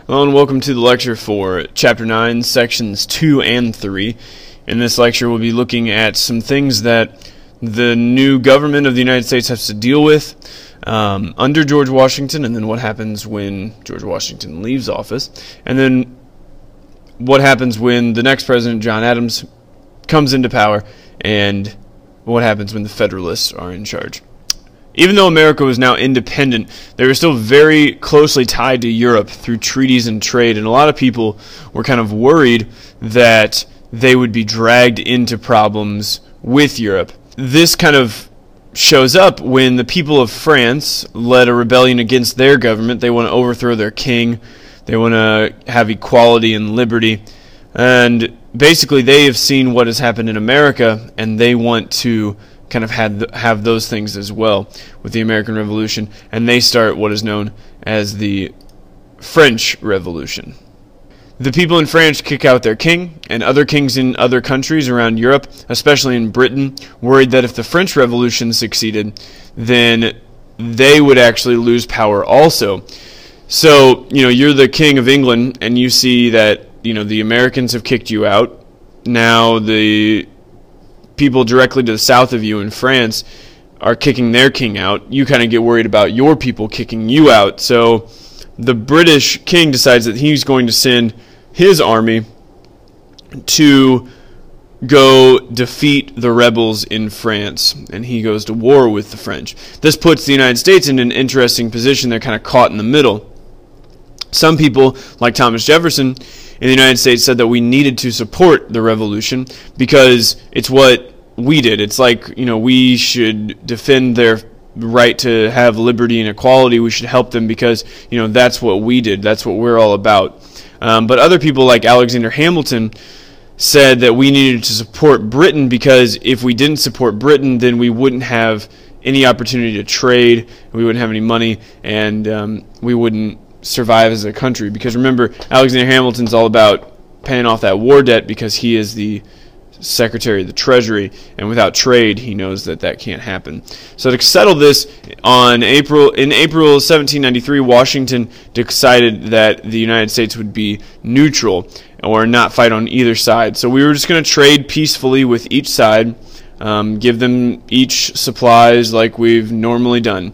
Hello and welcome to the lecture for Chapter 9, Sections 2 and 3. In this lecture we'll be looking at some things that the new government of the United States has to deal with under George Washington, and then what happens when George Washington leaves office, and then what happens when the next president, John Adams, comes into power, and what happens when the Federalists are in charge. Even though America was now independent, they were still very closely tied to Europe through treaties and trade, and a lot of people were kind of worried that they would be dragged into problems with Europe. This kind of shows up when the people of France led a rebellion against their government. They want to overthrow their king. They want to have equality and liberty. And basically they have seen what has happened in America, and they want to kind of have those things as well with the American Revolution, and they start what is known as the French Revolution. The people in France kick out their king, and other kings in other countries around Europe, especially in Britain, worried that if the French Revolution succeeded, then they would actually lose power also. So, you're the king of England, and you see that, the Americans have kicked you out. Now the people directly to the south of you in France are kicking their king out. You kind of get worried about your people kicking you out. So the British king decides that he's going to send his army to go defeat the rebels in France, and he goes to war with the French. This puts the United States in an interesting position. They're kind of caught in the middle. Some people, like Thomas Jefferson in the United States, said that we needed to support the revolution because it's what we did. It's like, we should defend their right to have liberty and equality. We should help them because, that's what we did. That's what we're all about. But other people like Alexander Hamilton said that we needed to support Britain because if we didn't support Britain, then we wouldn't have any opportunity to trade, we wouldn't have any money, and we wouldn't survive as a country. Because remember, Alexander Hamilton's all about paying off that war debt because he is the Secretary of the Treasury, and without trade he knows that can't happen. So to settle this, in April 1793, Washington decided that the United States would be neutral or not fight on either side. So we were just going to trade peacefully with each side, give them each supplies like we've normally done.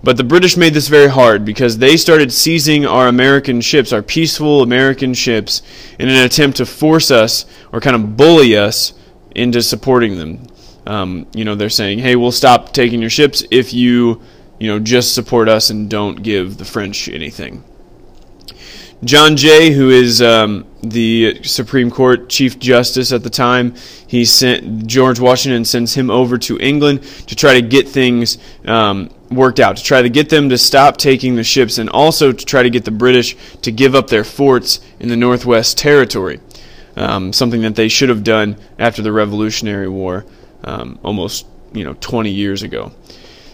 But the British made this very hard because they started seizing our American ships, our peaceful American ships, in an attempt to force us or kind of bully us into supporting them. They're saying, hey, we'll stop taking your ships if you, just support us and don't give the French anything. John Jay, who is the Supreme Court Chief Justice at the time, George Washington sends him over to England to try to get things worked out, to try to get them to stop taking the ships, and also to try to get the British to give up their forts in the Northwest Territory, something that they should have done after the Revolutionary War almost 20 years ago.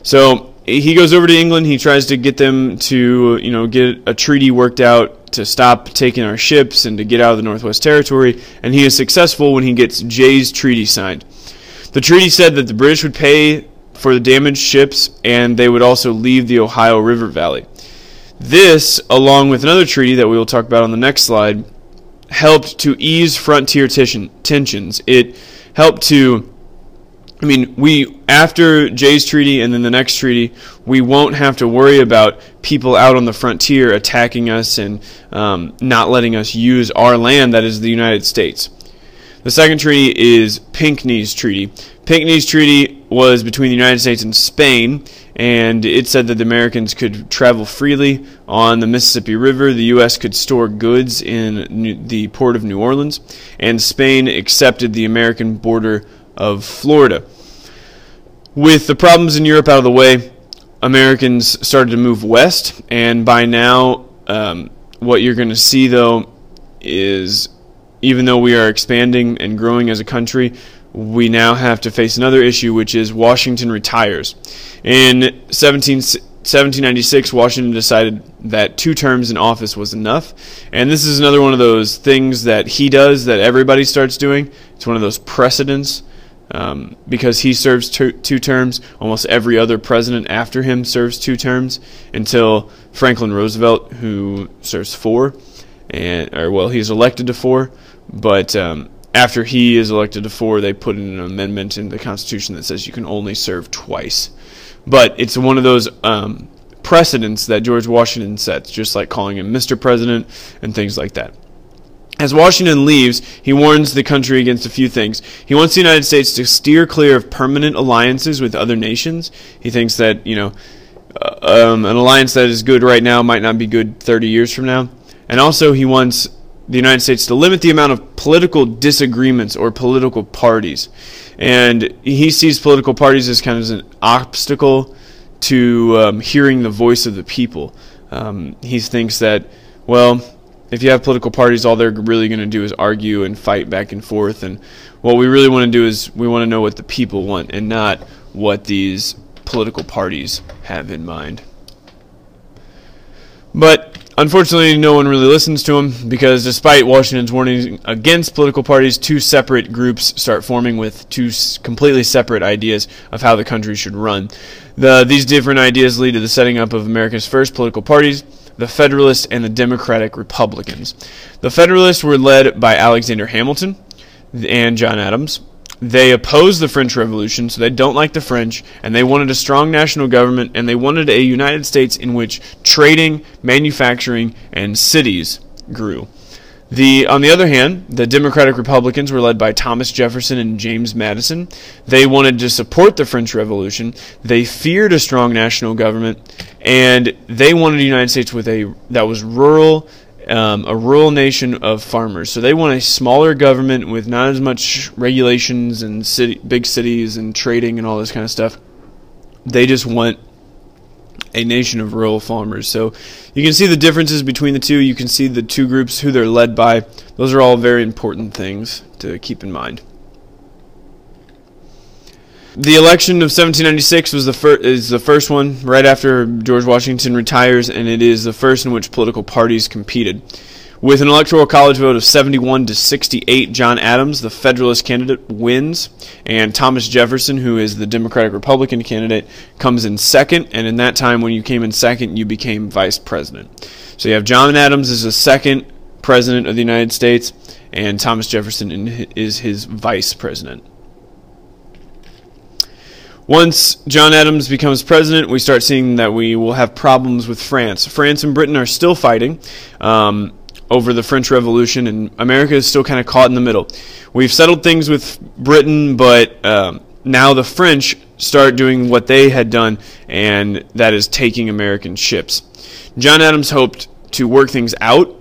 So he goes over to England. He tries to get them to get a treaty worked out to stop taking our ships and to get out of the Northwest Territory, and he is successful when he gets Jay's treaty signed. The treaty said that the British would pay for the damaged ships, and they would also leave the Ohio River Valley. This, along with another treaty that we will talk about on the next slide, helped to ease frontier tensions. It helped to, after Jay's treaty and then the next treaty, we won't have to worry about people out on the frontier attacking us and not letting us use our land, that is the United States. The second treaty is Pinckney's treaty. Pinckney's treaty was between the United States and Spain, and it said that the Americans could travel freely on the Mississippi River. The U.S. could store goods in the port of New Orleans, and Spain accepted the American border of Florida. With the problems in Europe out of the way, Americans started to move west, and by now what you're going to see, though, is even though we are expanding and growing as a country, we now have to face another issue, which is Washington retires. In 1796, Washington decided that 2 terms in office was enough, and this is another one of those things that he does that everybody starts doing. It's one of those precedents. Because he serves two terms, almost every other president after him serves 2 terms until Franklin Roosevelt, who serves 4. he's elected to 4, but after he is elected to 4, they put in an amendment in the Constitution that says you can only serve twice. But it's one of those precedents that George Washington sets, just like calling him Mr. President and things like that. As Washington leaves, he warns the country against a few things. He wants the United States to steer clear of permanent alliances with other nations. He thinks that, an alliance that is good right now might not be good 30 years from now. And also he wants the United States to limit the amount of political disagreements or political parties. And he sees political parties as kind of an obstacle to hearing the voice of the people. He thinks that, if you have political parties, all they're really going to do is argue and fight back and forth. And what we really want to do is we want to know what the people want and not what these political parties have in mind. But unfortunately, no one really listens to him, because despite Washington's warning against political parties, 2 separate groups start forming with 2 completely separate ideas of how the country should run. These different ideas lead to the setting up of America's first political parties, the Federalists and the Democratic Republicans. The Federalists were led by Alexander Hamilton and John Adams. They opposed the French Revolution, so they don't like the French, and they wanted a strong national government, and they wanted a United States in which trading, manufacturing, and cities grew. On the other hand, the Democratic Republicans were led by Thomas Jefferson and James Madison. They wanted to support the French Revolution. They feared a strong national government, and they wanted a United States that was rural, a rural nation of farmers. So they want a smaller government with not as much regulations and big cities and trading and all this kind of stuff. They just want a nation of rural farmers. So you can see the differences between the two. You can see the 2 groups, who they're led by. Those are all very important things to keep in mind. The election of 1796 is the first one right after George Washington retires, and it is the first in which political parties competed. With an electoral college vote of 71 to 68, John Adams, the Federalist candidate, wins, and Thomas Jefferson, who is the Democratic-Republican candidate, comes in second, and in that time when you came in second, you became vice president. So you have John Adams as the second president of the United States, and Thomas Jefferson is his vice president. Once John Adams becomes president, we start seeing that we will have problems with France. France and Britain are still fighting over the French Revolution, and America is still kind of caught in the middle. We've settled things with Britain, but now the French start doing what they had done, and that is taking American ships. John Adams hoped to work things out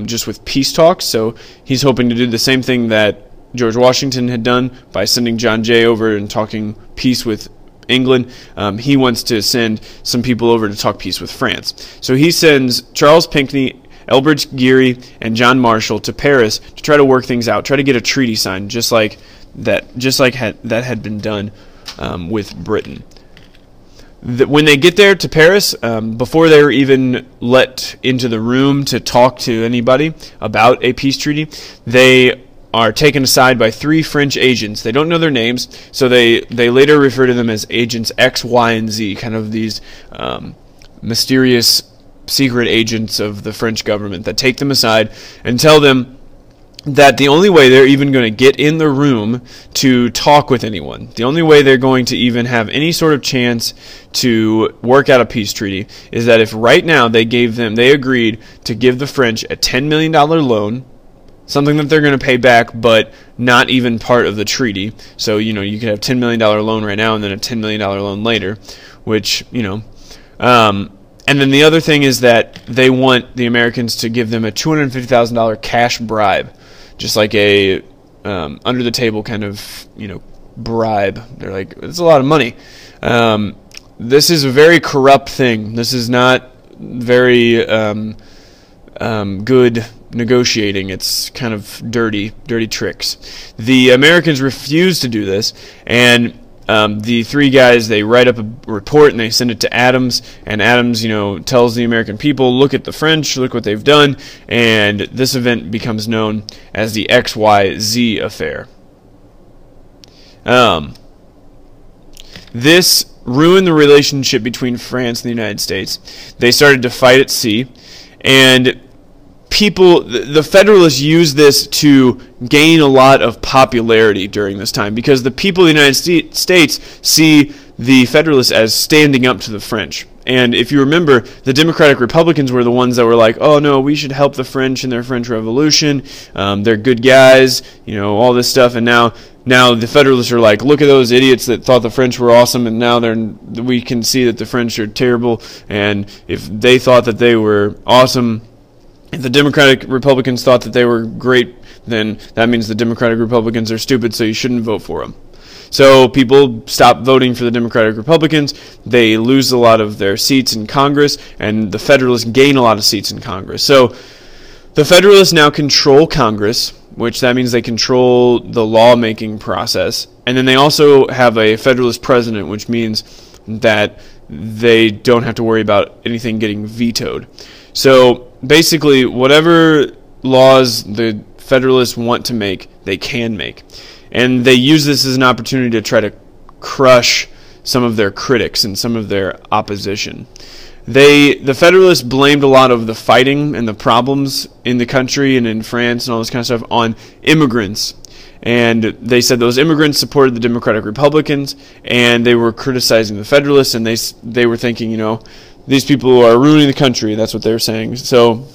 just with peace talks, so he's hoping to do the same thing that George Washington had done by sending John Jay over and talking peace with England. He wants to send some people over to talk peace with France. So he sends Charles Pinckney, Elbridge Gerry, and John Marshall to Paris to try to work things out, try to get a treaty signed, just like that had been done with Britain. When they get there to Paris, before they're even let into the room to talk to anybody about a peace treaty, they are taken aside by 3 French agents. They don't know their names, so they later refer to them as agents X, Y, and Z, kind of these mysterious secret agents of the French government that take them aside and tell them that the only way they're even going to get in the room to talk with anyone, the only way they're going to even have any sort of chance to work out a peace treaty, is that if right now they agreed to give the French a $10 million loan, something that they're going to pay back, but not even part of the treaty. So, you could have a $10 million loan right now and then a $10 million loan later, which, and then the other thing is that they want the Americans to give them a $250,000 cash bribe, just like a under-the-table kind of, bribe. They're like, it's a lot of money. This is a very corrupt thing. This is not very good negotiating. It's kind of dirty tricks. The Americans refuse to do this, and the 3 guys, they write up a report and they send it to Adams, and Adams, tells the American people, look at the French, look what they've done, and this event becomes known as the XYZ affair. This ruined the relationship between France and the United States. They started to fight at sea, and the Federalists used this to gain a lot of popularity during this time because the people of the United States see the Federalists as standing up to the French. And if you remember, the Democratic Republicans were the ones that were like, oh no, we should help the French in their French Revolution. They're good guys, all this stuff. And now the Federalists are like, look at those idiots that thought the French were awesome, and now we can see that the French are terrible. And if they thought that they were awesome, if the Democratic Republicans thought that they were great, then that means the Democratic Republicans are stupid, so you shouldn't vote for them. So people stop voting for the Democratic Republicans. They lose a lot of their seats in Congress, and the Federalists gain a lot of seats in Congress. So the Federalists now control Congress, which that means they control the lawmaking process. And then they also have a Federalist president, which means that they don't have to worry about anything getting vetoed. So basically, whatever laws the Federalists want to make, they can make. And they use this as an opportunity to try to crush some of their critics and some of their opposition. The Federalists blamed a lot of the fighting and the problems in the country and in France and all this kind of stuff on immigrants. And they said those immigrants supported the Democratic Republicans, and they were criticizing the Federalists, and they were thinking, these people are ruining the country. That's what they were saying. So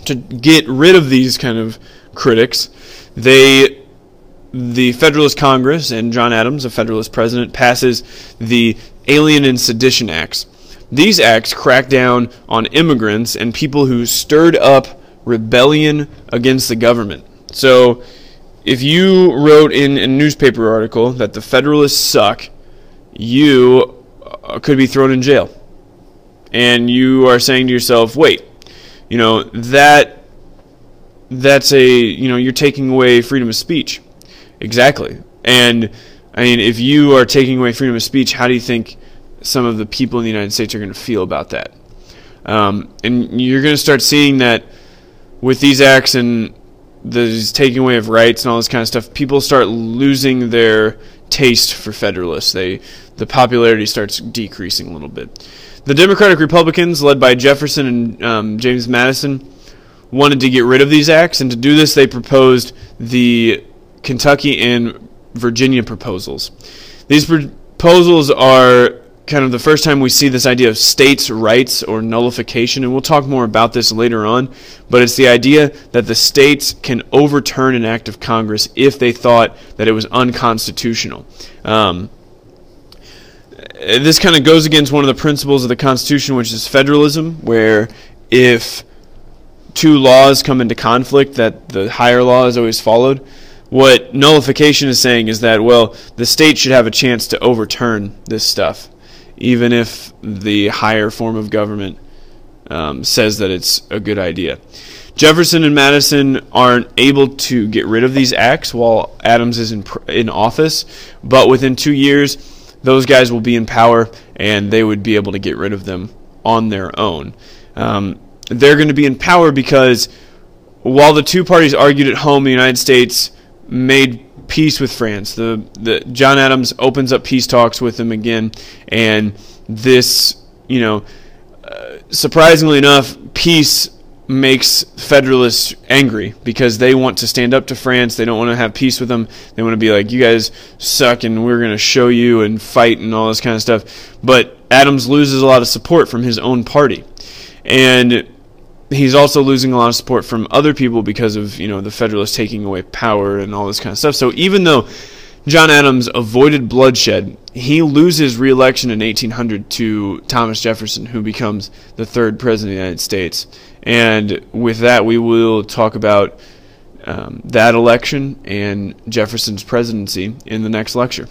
to get rid of these kind of critics, the Federalist Congress and John Adams, the Federalist president, passes the Alien and Sedition Acts. These acts crack down on immigrants and people who stirred up rebellion against the government. So if you wrote in a newspaper article that the Federalists suck, you could be thrown in jail. And you are saying to yourself, wait, that's you're taking away freedom of speech. Exactly. And I mean, if you are taking away freedom of speech, how do you think some of the people in the United States are going to feel about that? And you're going to start seeing that with these acts and the taking away of rights and all this kind of stuff, people start losing their taste for Federalists. The popularity starts decreasing a little bit. The Democratic Republicans, led by Jefferson and James Madison, wanted to get rid of these acts, and to do this they proposed the Kentucky and Virginia proposals. These proposals are kind of the first time we see this idea of states' rights or nullification, and we'll talk more about this later on, but it's the idea that the states can overturn an act of Congress if they thought that it was unconstitutional. This kind of goes against one of the principles of the Constitution, which is federalism, where if two laws come into conflict, that the higher law is always followed. What nullification is saying is that, well, the state should have a chance to overturn this stuff, even if the higher form of government says that it's a good idea. Jefferson and Madison aren't able to get rid of these acts while Adams is in office, but within 2 years, those guys will be in power, and they would be able to get rid of them on their own. They're going to be in power because while the two parties argued at home, the United States made peace with France. The John Adams opens up peace talks with them again, and this, surprisingly enough, peace makes Federalists angry because they want to stand up to France. They don't want to have peace with them. They want to be like, you guys suck and we're going to show you and fight and all this kind of stuff. But Adams loses a lot of support from his own party. And he's also losing a lot of support from other people because of, the Federalists taking away power and all this kind of stuff. So even though John Adams avoided bloodshed, he loses re-election in 1800 to Thomas Jefferson, who becomes the third president of the United States. And with that, we will talk about that election and Jefferson's presidency in the next lecture.